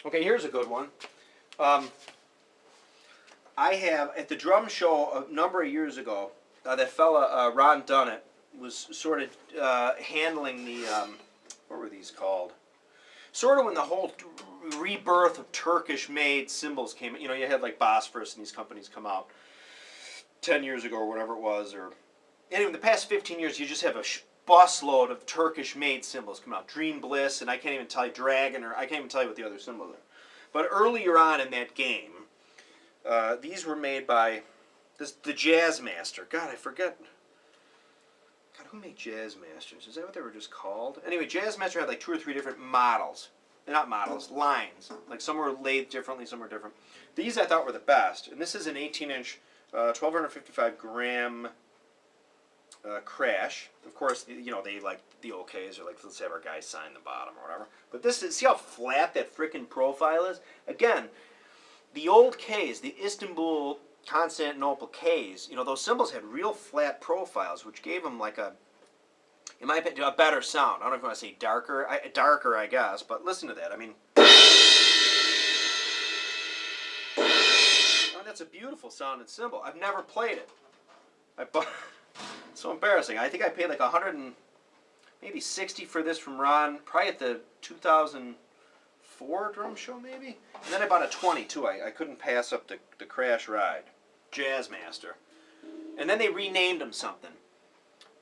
Okay, here's a good one. I have, at the drum show a number of years ago, that fella, Ron Dunnett, was sort of handling the, what were these called? Sort of when the whole rebirth of Turkish-made cymbals came, you know, you had like Bosphorus and these companies come out 10 years ago or whatever it was, or anyway, in the past 15 years, you just have a busload of Turkish-made cymbals come out. Dream Bliss, and I can't even tell you, Dragon, or I can't even tell you what the other cymbals are. But earlier on in that game, these were made by the Jazzmaster. God, I forget. God, who made Jazzmasters? Is that what they were just called? Anyway, Jazzmaster had like 2 or 3 different models. Not models, lines. Like some were laid differently, some were different. These I thought were the best. And this is an 18-inch, 1,255 gram crash. Of course, you know, they like the OKs are like, let's have our guy sign the bottom or whatever. But this is, see how flat that frickin' profile is? Again, the old Ks, the Istanbul, Constantinople Ks, you know, those cymbals had real flat profiles, which gave them like a, in my opinion, a better sound. I don't know if you want to say darker, I guess, but listen to that. I mean, oh, that's a beautiful sounding cymbal. I've never played it. It's so embarrassing. I think I paid like 100 and maybe 60 for this from Ron, probably at the 2004 drum show maybe. And then I bought a 20 too. I couldn't pass up the Crash Ride, Jazzmaster. And then they renamed them something.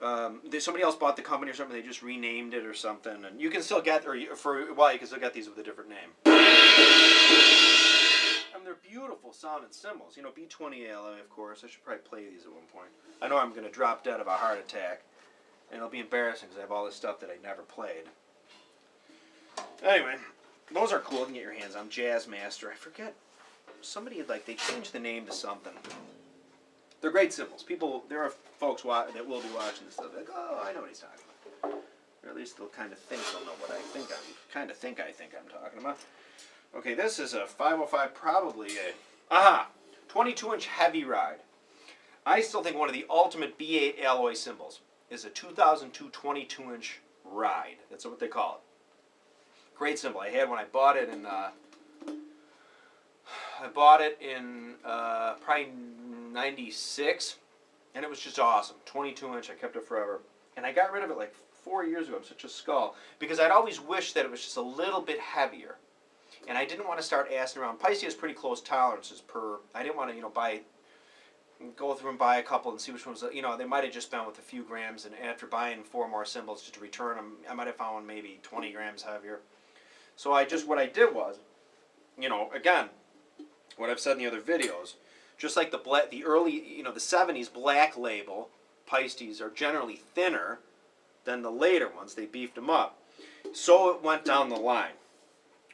Somebody else bought the company or something. They just renamed it or something. And you can still get, or for a while you can still get these with a different name. And they're beautiful sounding cymbals. You know, B20 alloy, of course. I should probably play these at one point. I know I'm going to drop dead of a heart attack. And it'll be embarrassing because I have all this stuff that I never played. Anyway, those are cool. You can get your hands on. Jazzmaster. I forget. Somebody, like, they changed the name to something. They're great cymbals. People, there are folks that will be watching this stuff. Like, oh, I know what he's talking about. Or at least they'll kind of think they'll know what I think I'm talking about. Okay, this is a 505, probably a 22-inch heavy ride. I still think one of the ultimate B8 alloy cymbals is a 2002 22-inch ride. That's what they call it. Great cymbal. I had one. I bought it in probably 96, and it was just awesome. 22-inch. I kept it forever, and I got rid of it like 4 years ago. I'm such a skull because I'd always wished that it was just a little bit heavier, and I didn't want to start assing around. Paiste has pretty close tolerances per. I didn't want to, you know, go through and buy a couple and see which ones, you know, they might have just been with a few grams, and after buying 4 more cymbals just to return them, I might have found one maybe 20 grams heavier. So what I did was, you know, again, what I've said in the other videos, just like the early, you know, the 70s black label Paistes are generally thinner than the later ones. They beefed them up. So it went down the line.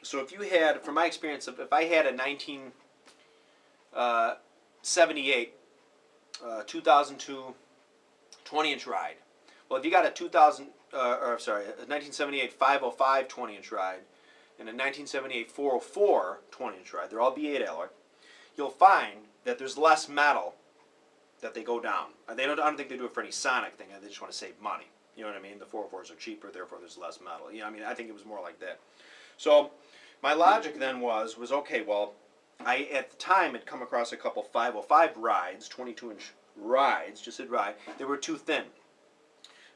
So if you had, from my experience, if I had a 1978 2002 20-inch ride, well, if you got a 1978 505 20-inch ride and a 1978 404 20-inch ride, they're all B8 alloy, you'll find that there's less metal that they go down. I don't think they do it for any sonic thing. They just want to save money. You know what I mean? The 404s are cheaper, therefore there's less metal. You know, I mean, I think it was more like that. So my logic then was okay, well, I, at the time, had come across a couple 505 rides, 22-inch rides, just said ride. They were too thin.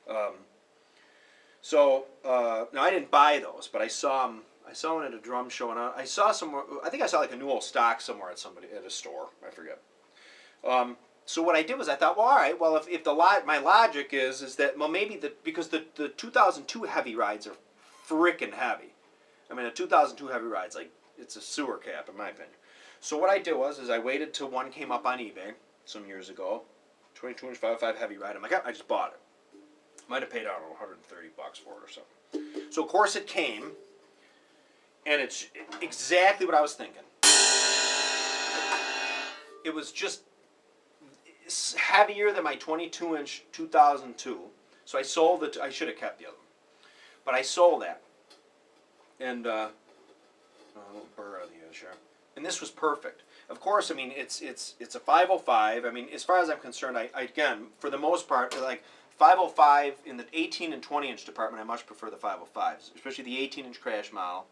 Now, I didn't buy those, but I saw them. I saw one at a drum show, and I saw somewhere. I think I saw like a new old stock somewhere at a store. I forget. So what I did was I thought, well, all right. Well, if my logic is that, well, maybe because the 2002 heavy rides are frickin' heavy. I mean, a 2002 heavy ride's like, it's a sewer cap in my opinion. So what I did was I waited till one came up on eBay some years ago, 22-inch 505 heavy ride. I'm like, I just bought it. Might have paid, I don't know, $130 for it or something. So of course it came, and it's exactly what I was thinking. It was just heavier than my 22-inch 2002. So I sold it. I should have kept the other one, but I sold that. And a little burr out of the edge here. And this was perfect. Of course, I mean, it's a 505. I mean, as far as I'm concerned, I again, for the most part, like 505 in the 18 and 20-inch department, I much prefer the 505s, especially the 18-inch crash model.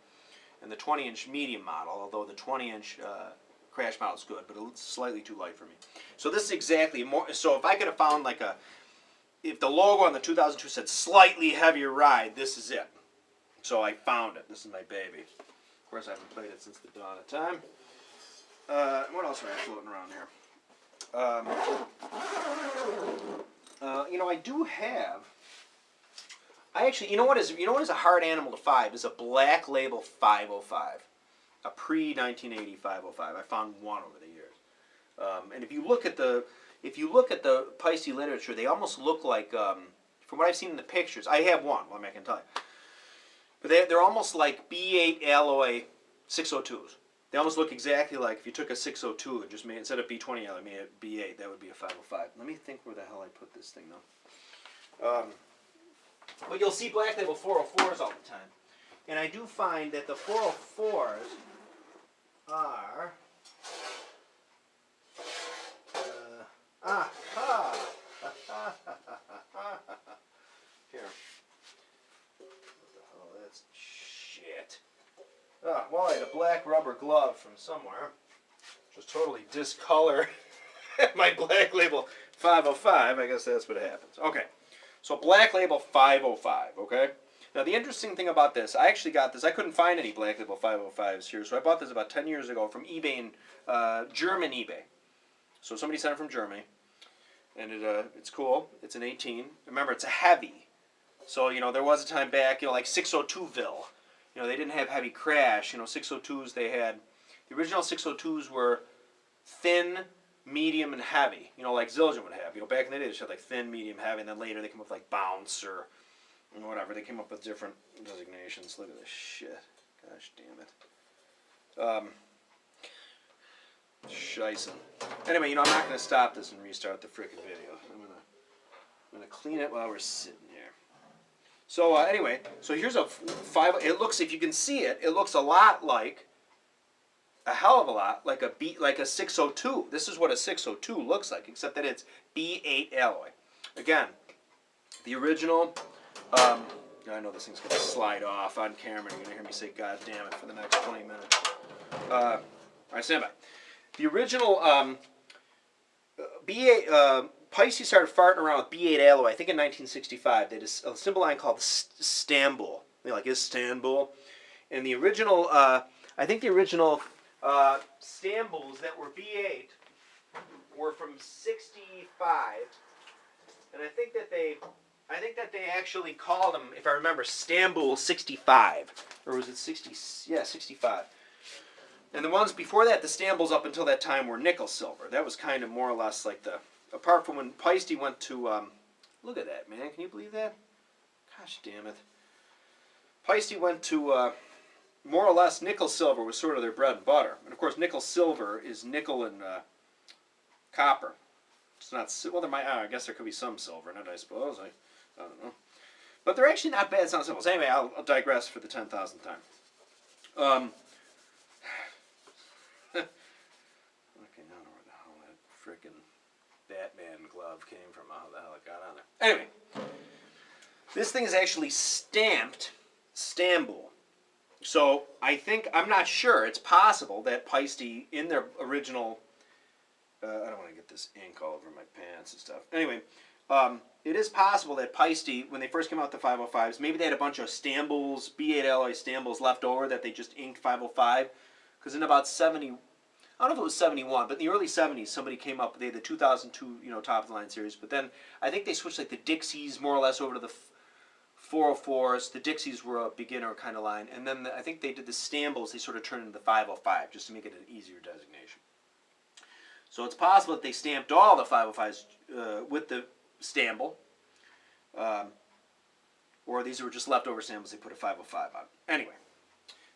and the 20-inch medium model, although the 20-inch crash model is good, but it's slightly too light for me. So this is exactly more. So if I could have found like if the logo on the 2002 said slightly heavier ride, this is it. So I found it. This is my baby. Of course, I haven't played it since the dawn of time. What else are I floating around here? You know, I do have. I actually, you know what is a hard animal to find is a Black Label 505, a pre-1980 505. I found one over the years, and if you look at the Paiste literature, they almost look like, from what I've seen in the pictures. I have one. Well, I can tell you, but they're almost like B8 alloy 602s. They almost look exactly like if you took a 602 and just made, instead of B20 alloy, made it B8. That would be a 505. Let me think where the hell I put this thing though. But you'll see Black Label 404s all the time. And I do find that the 404s are... Here. What the hell? That's shit. Well, I had a black rubber glove from somewhere. Just totally discolor my Black Label 505. I guess that's what happens. Okay. So Black Label 505, okay? Now the interesting thing about this, I actually got this, I couldn't find any Black Label 505s here, so I bought this about 10 years ago from eBay, German eBay. So somebody sent it from Germany, and it's cool. It's an 18. Remember, it's a heavy. So, you know, there was a time back, you know, like 602ville. You know, they didn't have heavy crash. You know, 602s, they had, the original 602s were thin, medium, and heavy, you know, like Zildjian would have. You know, back in the day, they just had like thin, medium, heavy, and then later they came up with like bounce or whatever. They came up with different designations. Look at this shit. Gosh damn it. Scheisse. Anyway, you know, I'm not going to stop this and restart the frickin' video. I'm gonna clean it while we're sitting here. So anyway, so here's a 5. It looks, if you can see it, it looks a lot like, a hell of a lot like a 602. This is what a 602 looks like, except that it's B8 alloy. Again, the original. I know this thing's going to slide off on camera. You're going to hear me say "God damn it" for the next 20 minutes. All right, stand by. The original B8. Paiste started farting around with B8 alloy, I think in 1965. They did a symbol line called Stambul. You know, like Istanbul. And the original, I think the original Stambuls that were B8 were from 65, and I think that they actually called them, if I remember, Stambul 65, or was it 60? Yeah, 65. And the ones before that, the Stambuls up until that time were nickel silver. That was kind of more or less like the, apart from when Paiste went to, look at that, man, can you believe that? Gosh damn it. Paiste went to, more or less, nickel silver was sort of their bread and butter. And of course, nickel silver is nickel and copper. It's not, well, there might, I guess there could be some silver in it, I suppose. I don't know. But they're actually not bad sound symbols. Anyway, I'll digress for the 10,000th time. Okay, I don't know where the hell that frickin' Batman glove came from, how the hell it got on there. Anyway, this thing is actually stamped Stambul. So I think, I'm not sure, it's possible that Paiste, in their original, I don't want to get this ink all over my pants and stuff. Anyway, it is possible that Paiste, when they first came out with the 505s, maybe they had a bunch of Stambuls, B8 alloy Stambuls left over that they just inked 505. Because in about 70, I don't know if it was 71, but in the early 70s, somebody came up, they had the 2002, you know, top of the line series. But then I think they switched like the Dixies more or less over to the 404s. The Dixies were a beginner kind of line. And then I think they did the Stambuls, they sort of turned into the 505 just to make it an easier designation. So it's possible that they stamped all the 505s with the Stambul. Or these were just leftover Stambuls, they put a 505 on. Anyway,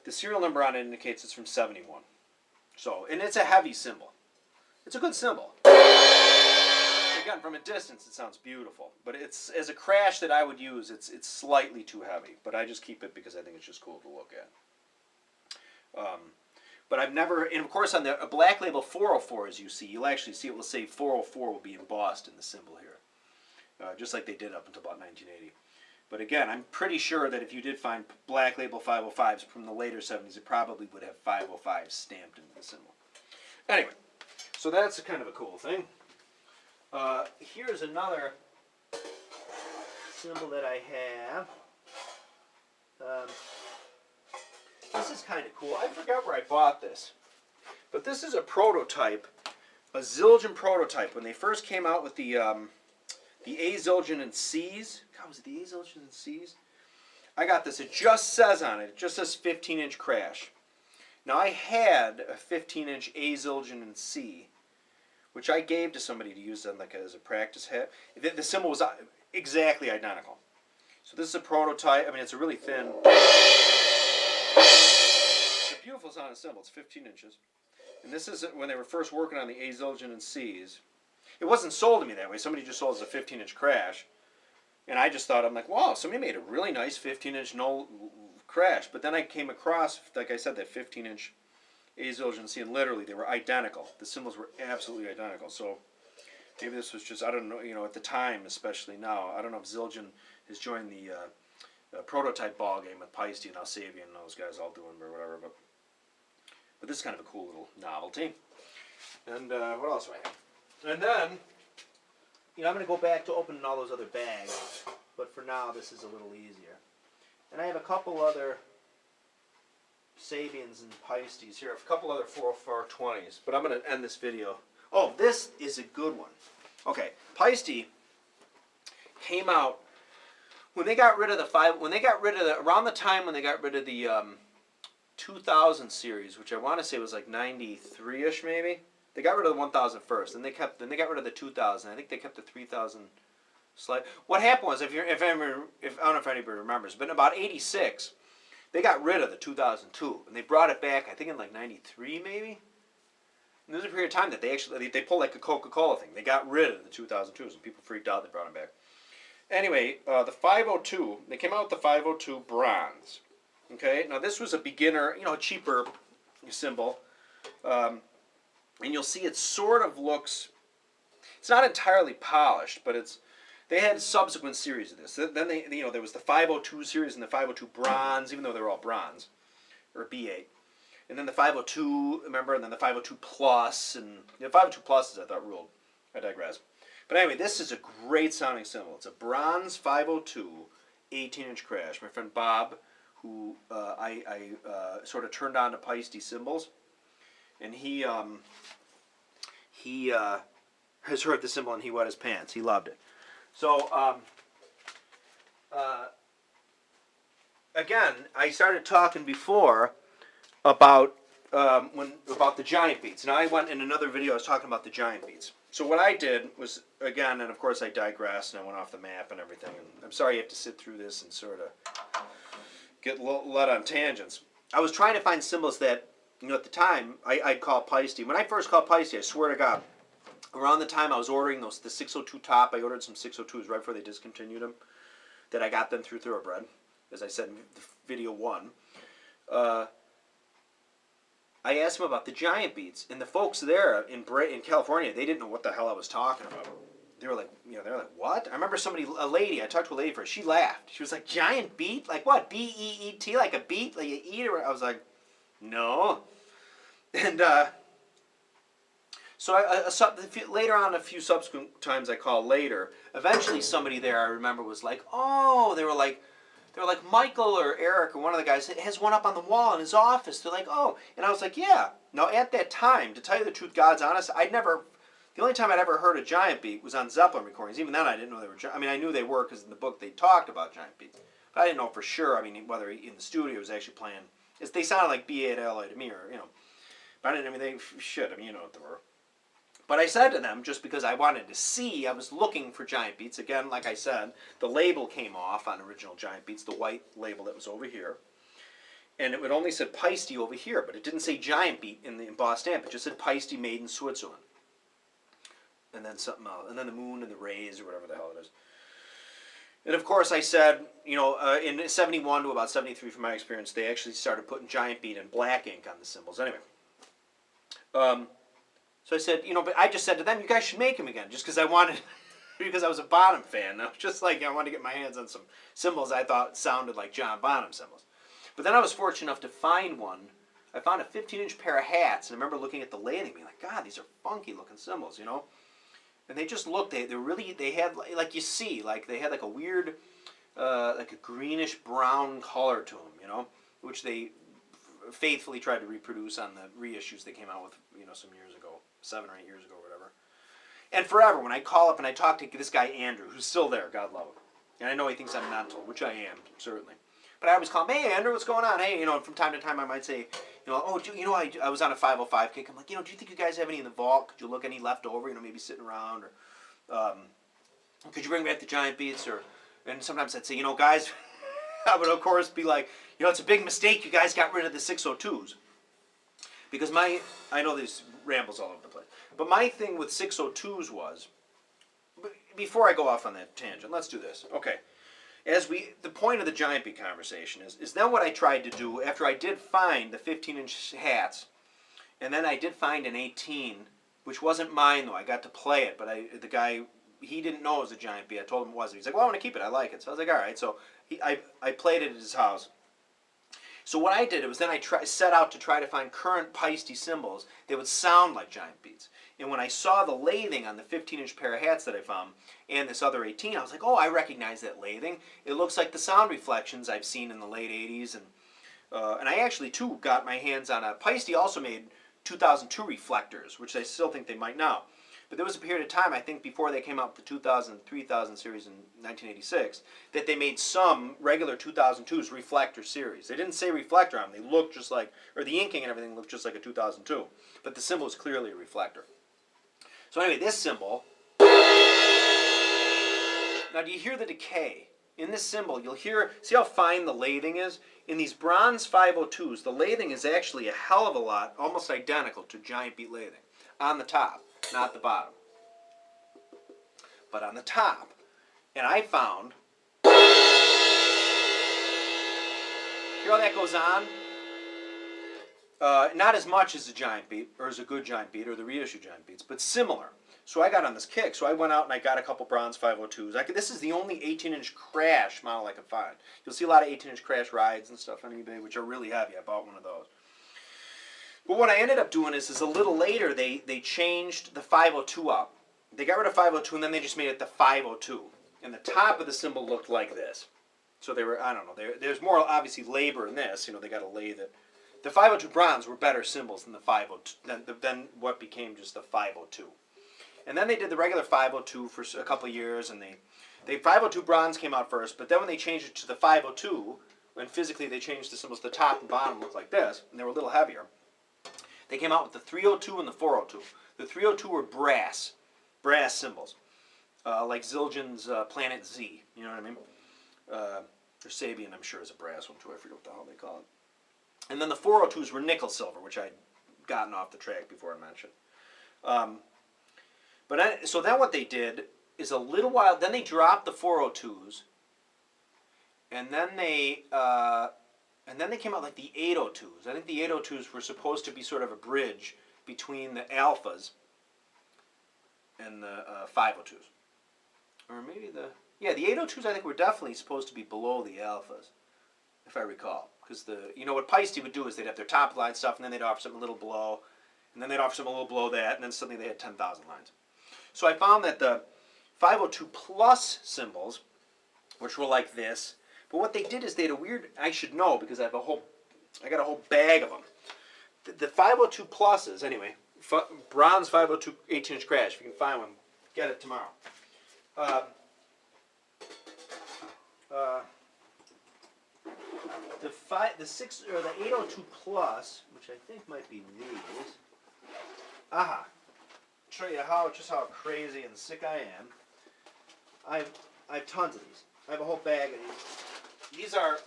the serial number on it indicates it's from 71. So, and it's a heavy symbol. It's a good symbol. Again, from a distance, it sounds beautiful. But it's, as a crash that I would use, it's slightly too heavy. But I just keep it because I think it's just cool to look at. But I've never, and of course on the Black Label 404, as you see, you'll actually see it will say 404 will be embossed in the symbol here. Just like they did up until about 1980. But again, I'm pretty sure that if you did find Black Label 505s from the later 70s, it probably would have 505 stamped into the symbol. Anyway, so that's kind of a cool thing. Here's another symbol that I have. This is kind of cool. I forgot where I bought this. But this is a prototype, a Zildjian prototype. When they first came out with the A Zildjian and C's. God, was it the A Zildjian and C's? I got this. It just says on it. It just says 15-inch crash. Now I had a 15-inch A Zildjian and C, which I gave to somebody to use on like as a practice hat. The symbol was exactly identical. So this is a prototype. I mean, it's a really thin. It's a beautiful sounding symbol. It's 15 inches. And this is when they were first working on the A Zildjian and C's. It wasn't sold to me that way. Somebody just sold us a 15-inch crash. And I just thought, I'm like, wow, somebody made a really nice 15-inch no crash. But then I came across, like I said, that 15-inch A Zildjian C, and literally they were identical. The symbols were absolutely identical. So maybe this was just, I don't know, you know, at the time, especially now, I don't know if Zildjian has joined the prototype ball game with Paiste and Alsavian and those guys all doing or whatever. But this is kind of a cool little novelty. And what else do I have? And then, you know, I'm going to go back to opening all those other bags. But for now, this is a little easier. And I have a couple other Sabians and Paistes here. A couple other 40420s. But I'm going to end this video. Oh, this is a good one. Okay, Paiste came out when they got rid of the around the time when they got rid of the 2000 series, which I want to say was like 93ish maybe. They got rid of the 1000 first, then they got rid of the 2000. I think they kept the 3000 slide. What happened was, I don't know if anybody remembers, but in about 86, they got rid of the 2002, and they brought it back. I think in like 93 maybe. And there's a period of time that they pulled like a Coca-Cola thing. They got rid of the 2002s, and people freaked out. They brought them back. Anyway, the 502. They came out with the 502 Bronze. Okay, now this was a beginner, you know, a cheaper symbol. And you'll see it sort of looks, it's not entirely polished, but they had subsequent series of this. Then there was the 502 series and the 502 Bronze, even though they were all bronze, or B8. And then the 502, remember, and then the 502 Plus, and the 502 Pluses I thought ruled. I digress. But anyway, this is a great sounding symbol. It's a bronze 502 18-inch crash. My friend Bob, who I sort of turned on to Paiste symbols, and he has heard the symbol and he wet his pants. He loved it. So again, I started talking before about the Giant Beats. Now I went in another video. I was talking about the Giant Beats. So what I did was, again, and of course I digressed and I went off the map and everything. And I'm sorry you have to sit through this and sort of get led on tangents. I was trying to find symbols that, you know, at the time, I'd call Paiste. When I first called Paiste, I swear to God, around the time I was ordering the 602 top, I ordered some 602s right before they discontinued them, that I got them through Thoroughbred, as I said in video 1. I asked them about the Giant Beats, and the folks there in California, they didn't know what the hell I was talking about. They were like, you know, they were like, what? I remember a lady, I talked to a lady first, she laughed. She was like, Giant Beat? Like what? B-E-E-T? Like a beat? Like you eat it? I was like, no. And so later on, a few subsequent times I called later, eventually somebody there I remember was like, oh, they were like Michael or Eric or one of the guys has one up on the wall in his office. They're like, oh, and I was like, yeah. Now at that time, to tell you the truth, God's honest, the only time I'd ever heard a Giant Beat was on Zeppelin recordings. Even then, I didn't know they were. I mean, I knew they were because in the book they talked about Giant Beats, but I didn't know for sure. I mean, whether in the studio he was actually playing. They sounded like B8LA to me, or you know. But I mean, shit. I mean, you know what they were. But I said to them, just because I wanted to see, I was looking for Giant Beats. Again, like I said, the label came off on original Giant Beats, the white label that was over here. And it would only said Paiste over here, but it didn't say Giant Beat in the embossed stamp. It just said Paiste made in Switzerland. And then something else. And then the moon and the rays, or whatever the hell it is. And of course I said, you know, in 71 to about 73 from my experience, they actually started putting Giant Beat in black ink on the symbols. Anyway. So I said, you know, but I just said to them, you guys should make them again, just because I wanted because I was a Bonham fan. I was just like, I wanted to get my hands on some cymbals I thought sounded like John Bonham cymbals. But then I was fortunate enough to find one. I found a 15-inch pair of hats, and I remember looking at the lathing, being like, God, these are funky looking cymbals, you know. And they just looked. They really, they had like you see, like they had like a weird, like a greenish brown color to them, you know, which they faithfully tried to reproduce on the reissues they came out with, you know, some years ago, 7 or 8 years ago, or whatever. And forever, when I call up and I talk to this guy Andrew, who's still there, God love him, and I know he thinks I'm mental, which I am certainly. But I always call him, hey Andrew, what's going on? Hey, you know, and from time to time I might say, you know, oh, you know, I was on a 505 kick. I'm like, you know, do you think you guys have any in the vault? Could you look any left over? You know, maybe sitting around, or could you bring back the Giant Beats? Or, and sometimes I'd say, you know, guys, I would of course be like, you know, it's a big mistake you guys got rid of the 602s. Because I know there's rambles all over the place, but my thing with 602s was, before I go off on that tangent, let's do this. Okay. The point of the Giant Beat conversation is then what I tried to do after I did find the 15-inch hats, and then I did find an 18, which wasn't mine though. I got to play it, but the guy, he didn't know it was a Giant Beat. I told him it wasn't. He's like, well, I want to keep it. I like it. So I was like, all right. So I played it at his house. So what I did was then I set out to try to find current Paiste cymbals that would sound like Giant Beats. And when I saw the lathing on the 15-inch pair of hats that I found and this other 18, I was like, oh, I recognize that lathing. It looks like the sound reflections I've seen in the late 80s. And I actually, too, got my hands on a Paiste also made 2002 reflectors, which I still think they might now. But there was a period of time, I think, before they came out with the 3000 series in 1986, that they made some regular 2002s reflector series. They didn't say reflector on them. They looked just like, or the inking and everything looked just like a 2002. But the cymbal is clearly a reflector. So anyway, this cymbal, now do you hear the decay? In this cymbal, you'll hear, see how fine the lathing is? In these bronze 502s, the lathing is actually a hell of a lot, almost identical to Giant Beat lathing, on the top. Not the bottom, but on the top. And I found, hear how that goes on? Not as much as a Giant Beat, or as a good Giant Beat, or the reissue Giant Beats, but similar. So I got on this kick. So I went out and I got a couple bronze 502s. This is the only 18-inch crash model I could find. You'll see a lot of 18-inch crash rides and stuff on eBay, which are really heavy. I bought one of those. But what I ended up doing is a little later, they changed the 502 up. They got rid of 502, and then they just made it the 502. And the top of the cymbal looked like this. So they were, I don't know, there's more, obviously, labor in this. You know, they got to lathe it. The 502 bronze were better cymbals than the 502, than what became just the 502. And then they did the regular 502 for a couple of years, and the 502 bronze came out first, but then when they changed it to the 502, when physically they changed the cymbals, the top and bottom looked like this, and they were a little heavier. They came out with the 302 and the 402. The 302 were brass cymbals, like Zildjian's Planet Z. You know what I mean? Or Sabian, I'm sure, is a brass one too. I forget what the hell they call it. And then the 402s were nickel silver, which I'd gotten off the track before I mentioned. So then what they did is a little while. Then they dropped the 402s, and then they. And then they came out like the 802s. I think the 802s were supposed to be sort of a bridge between the alphas and the 502s. Or maybe the 802s I think were definitely supposed to be below the alphas, if I recall. Because you know what Paiste would do is they'd have their top line stuff, and then they'd offer something a little below, and then they'd offer something a little below that, and then suddenly they had 10,000 lines. So I found that the 502 plus cymbals, which were like this, but what they did is they had a weird, I should know because I got a whole bag of them. The 502 pluses, anyway, bronze 502 18-inch crash, if you can find one, get it tomorrow. The 802 plus, which I think might be these. Aha! Show you just how crazy and sick I am. I have tons of these. I have a whole bag of these. These are,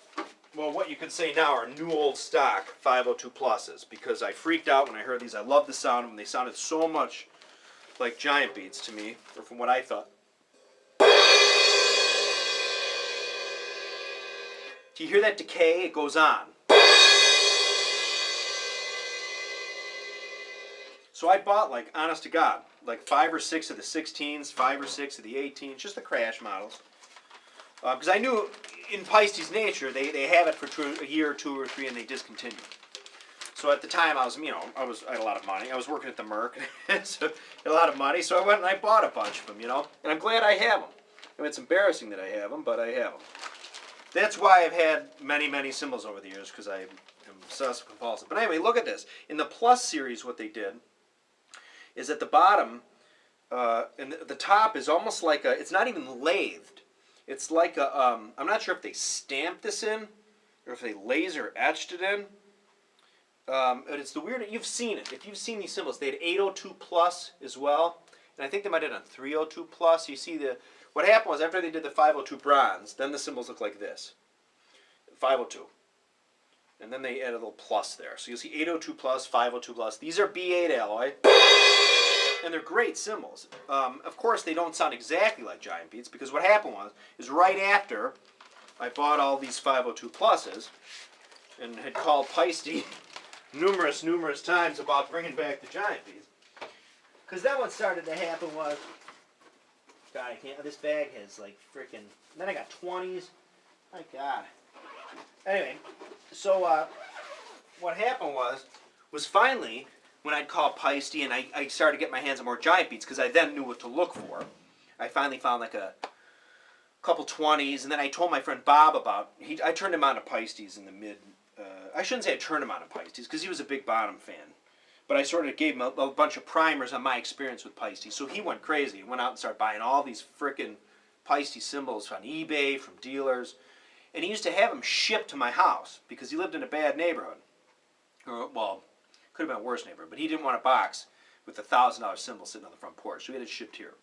well, what you could say now are new old stock 502 pluses, because I freaked out when I heard these. I loved the sound of them. They sounded so much like Giant Beats to me, or from what I thought. Do you hear that decay? It goes on. So I bought, like, honest to God, like 5 or 6 of the 16s, 5 or 6 of the 18s, just the crash models. Because I knew in Paiste's nature, they have it for a year or 2 or 3 and they discontinue. So at the time, I was, I had a lot of money. I was working at the Merc, so I had a lot of money. So I went and I bought a bunch of them, And I'm glad I have them. I mean, it's embarrassing that I have them, but I have them. That's why I've had many, many cymbals over the years, because I am obsessive compulsive. But anyway, look at this. In the Plus series, what they did is at the bottom, and the top is almost like it's not even lathed. It's like I'm not sure if they stamped this in, or if they laser etched it in. And it's the weird, you've seen it. If you've seen these cymbals, they had 802 Plus as well. And I think they might have done 302 Plus. You see what happened was after they did the 502 Bronze, then the cymbals look like this. 502. And then they added a little plus there. So you'll see 802 Plus, 502 Plus. These are B8 alloy. And they're great cymbals. Of course, they don't sound exactly like Giant Beats, because what happened is right after I bought all these 502 Pluses and had called Paiste numerous times about bringing back the Giant Beats. Because then what started to happen was, God, I can't, this bag has like freaking, then I got 20s. My God. Anyway, so what happened was finally, when I'd call Paiste and I started to get my hands on more Giant Beats, because I then knew what to look for, I finally found like a couple 20s, and then I told my friend Bob about, I turned him on to Paistes in the mid, I shouldn't say I turned him on to Paistes, because he was a big Bottom fan. But I sort of gave him a bunch of primers on my experience with Paiste. So he went crazy. He went out and started buying all these frickin' Paiste cymbals on eBay, from dealers. And he used to have them shipped to my house, because he lived in a bad neighborhood. Or, well, could have been a worse neighborhood, but he didn't want a box with a $1,000 cymbal sitting on the front porch, so he had it shipped here.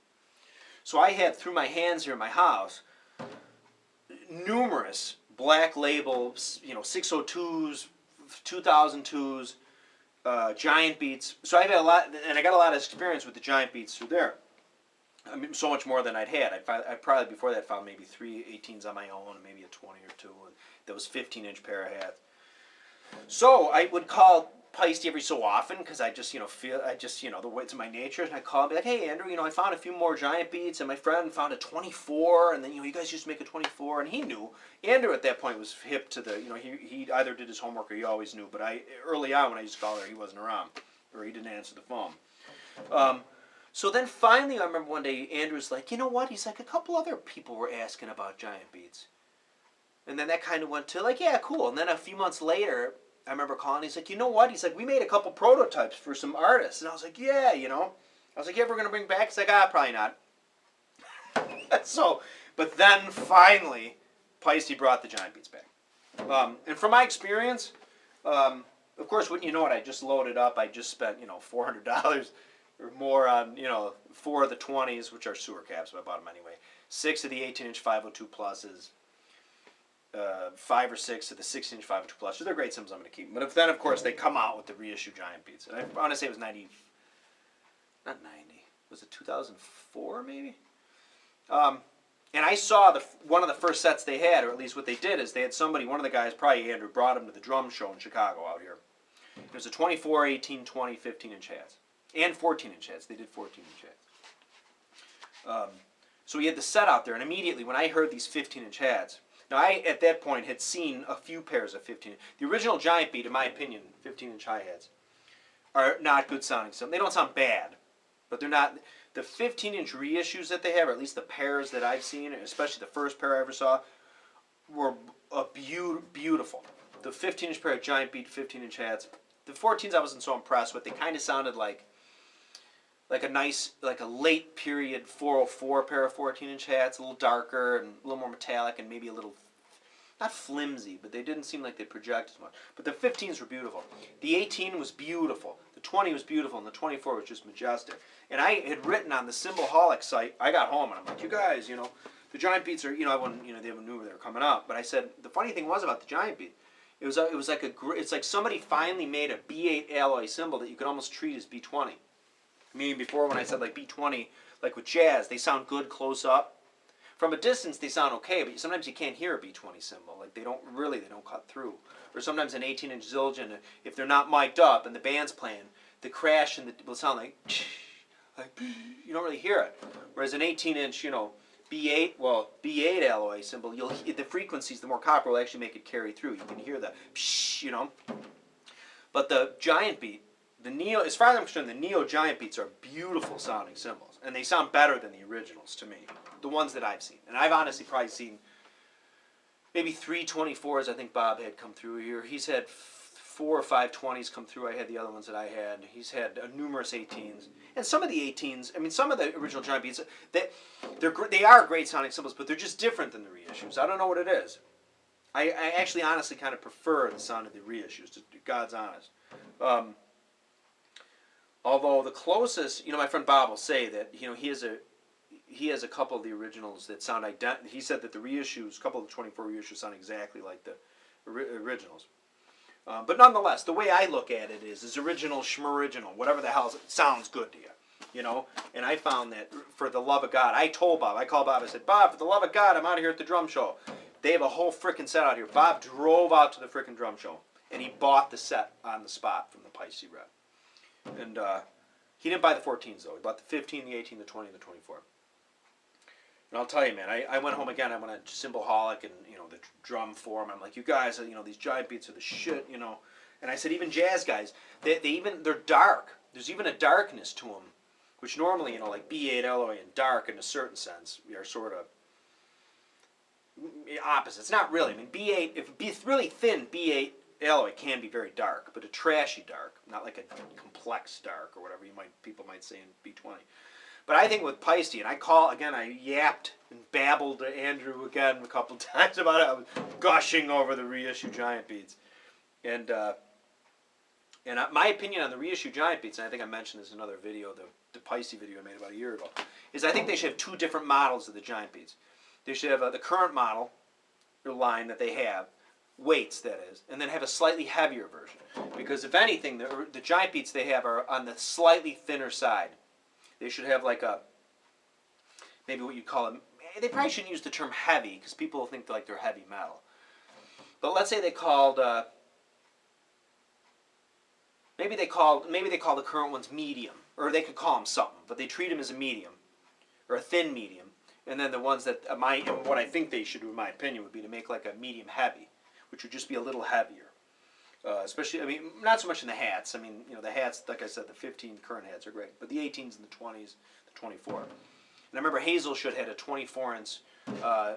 So I had, through my hands here in my house, numerous black labels, 602s, 2002s, Giant Beats. So I got a lot, and I got a lot of experience with the Giant Beats through there. I mean, so much more than I'd had. I probably before that found maybe 3 18s on my own, and maybe a 20 or 2. And that was 15-inch pair I had. So I would call Paiste every so often, because I just, the way it's in my nature, and I call and be like, hey, Andrew, I found a few more Giant Beats, and my friend found a 24, and then, you guys used to make a 24, and he knew. Andrew at that point was hip to the, he either did his homework or he always knew, but early on when I used to call her, he wasn't around, or he didn't answer the phone. So then finally, I remember one day, Andrew's like, you know what? He's like, a couple other people were asking about Giant Beats. And then that kind of went to like, yeah, cool. And then a few months later, I remember calling, he's like, you know what? He's like, we made a couple prototypes for some artists. And I was like, yeah, I was like, yeah, we're going to bring back? He's like, probably not. So, but then finally, Paiste brought the Giant Beats back. And from my experience, of course, wouldn't you know it, I just loaded up. I just spent, $400 or more on, 4 of the 20s, which are sewer caps, but I bought them anyway. 6 of the 18-inch 502 Pluses. 5 or 6 of the 16-inch 502 Plus. So they're great cymbals. I'm going to keep them. But then, of course, they come out with the reissue Giant Beats. And I want to say it was 90, not 90. Was it 2004 maybe? And I saw one of the first sets they had, or at least what they did is they had somebody, one of the guys, probably Andrew, brought them to the drum show in Chicago out here. It was a 24, 18, 20, 15-inch hats. And 14-inch hats. They did 14-inch hats. So we had the set out there, and immediately when I heard these 15-inch hats, now I, at that point, had seen a few pairs of 15. The original Giant Beat, in my opinion, 15-inch hi-hats, are not good sounding. So they don't sound bad, but they're not. The 15-inch reissues that they have, or at least the pairs that I've seen, especially the first pair I ever saw, were beautiful. The 15-inch pair of Giant Beat 15-inch hats. The 14s I wasn't so impressed with. They kind of sounded like a nice, like a late period 404 pair of 14-inch hats, a little darker and a little more metallic and maybe a little, not flimsy, but they didn't seem like they project as much. But the 15s were beautiful. The 18 was beautiful. The 20 was beautiful, and the 24 was just majestic. And I had written on the Cymbalholic site, I got home and I'm like, you guys, the Giant Beats are, I wouldn't, they haven't knew they were coming out. But I said, the funny thing was about the Giant Beat, it's like somebody finally made a B8 alloy cymbal that you could almost treat as B20. Meaning before when I said like B20, like with jazz, they sound good close up. From a distance they sound okay, but sometimes you can't hear a B20 cymbal. Like they don't cut through. Or sometimes an 18-inch Zildjian, if they're not mic'd up and the band's playing, the crash and will sound like you don't really hear it. Whereas an 18-inch, you know, B8, well, B8 alloy cymbal, the frequencies, the more copper will actually make it carry through. You can hear the, you know. But the Giant Beat, the Neo, as far as I'm concerned, the Neo Giant Beats are beautiful sounding cymbals, and they sound better than the originals to me, the ones that I've seen. And I've honestly probably seen maybe 3 24s. I think Bob had come through here. He's had 4 or 5 20s come through. I had the other ones that I had. He's had numerous 18s, and some of the 18s. I mean, some of the original Giant Beats, they are great sounding cymbals, but they're just different than the reissues. I don't know what it is. I actually honestly kind of prefer the sound of the reissues, to God's honest. Although the closest, you know, my friend Bob will say that, you know, he has a couple of the originals that sound identical. He said that the reissues, a couple of the 24 reissues sound exactly like the originals. But nonetheless, the way I look at it is original schmoriginal, whatever the hell sounds good to you, you know. And I found that for the love of God, I called Bob, I said, Bob, for the love of God, I'm out here at the drum show. They have a whole frickin' set out here. Bob drove out to the frickin' drum show, and he bought the set on the spot from the Paiste rep. And he didn't buy the 14s, though. He bought the 15, the 18, the 20, and the 24. And I'll tell you, man, I went home again. I went on Cymbalholic and, you know, the drum forum. I'm like, you guys, you know, these Giant Beats are the shit, you know. And I said, even jazz guys, they're dark. There's even a darkness to them, which normally, you know, like B8 alloy and dark in a certain sense, we are sort of opposites. Not really. I mean, B8, if it's really thin, B8 alloy can be very dark, but a trashy dark, not like a complex dark or whatever people might say in B20. But I think with Paiste, and I yapped and babbled to Andrew again a couple times about it. I was gushing over the reissue Giant Beats. And my opinion on the reissue Giant Beats, and I think I mentioned this in another video, the Paiste video I made about a year ago, is I think they should have 2 different models of the Giant Beats. They should have the current model, or line that they have, weights that is, and then have a slightly heavier version. Because if anything, the Giant Beats they have are on the slightly thinner side. They should have like maybe what you call them. They probably shouldn't use the term heavy because people think they're heavy metal. But let's say they called maybe they call the current ones medium, or they could call them something, but they treat them as a medium or a thin medium. And then the ones that what I think they should do, in my opinion, would be to make like a medium heavy, which would just be a little heavier. Especially, I mean, not so much in the hats. I mean, you know, the hats, like I said, the 15 current hats are great, but the 18s and the 20s, the 24. And I remember Hazelshut had a 24-inch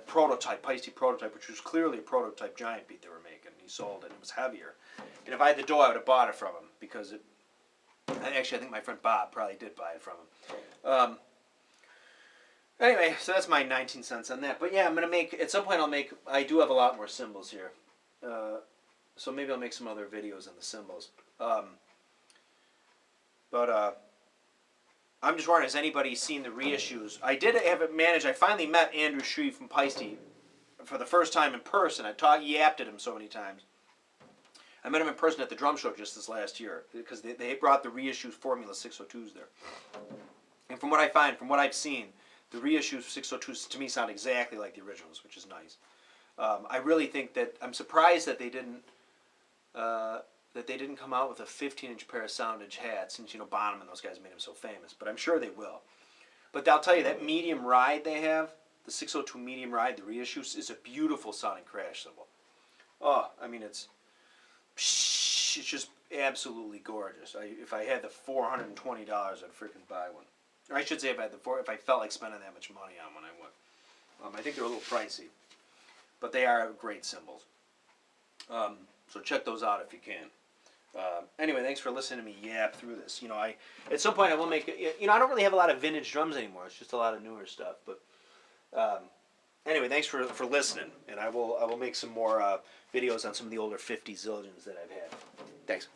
prototype, Paiste prototype, which was clearly a prototype Giant Beat they were making. He sold it. It was heavier. And if I had the dough, I would have bought it from him because actually, I think my friend Bob probably did buy it from him. Anyway, so that's my 19 cents on that. But yeah, I'm going to make, at some point I do have a lot more cymbals here. So maybe I'll make some other videos on the cymbals. But I'm just wondering, has anybody seen the reissues? I did have it managed. I finally met Andrew Shreve from Paiste for the first time in person. I yapped at him so many times. I met him in person at the drum show just this last year because they brought the reissued Formula 602s there. And from what I've seen, the reissued 602s to me sound exactly like the originals, which is nice. I really think that I'm surprised that they didn't come out with a 15-inch pair of soundage hats, since, you know, Bonham and those guys made them so famous. But I'm sure they will. But I'll tell you, that medium ride they have, the 602 medium ride, the reissues, is a beautiful sounding crash cymbal. Oh, I mean, it's just absolutely gorgeous. If I had the $420, I'd freaking buy one. Or I should say, if I felt like spending that much money on one, I would. I think they're a little pricey, but they are great cymbals. So check those out if you can. Anyway, thanks for listening to me yap through this. You know, at some point I will make. You know, I don't really have a lot of vintage drums anymore. It's just a lot of newer stuff. But anyway, thanks for listening, and I will make some more videos on some of the older 50 Zildjians that I've had. Thanks.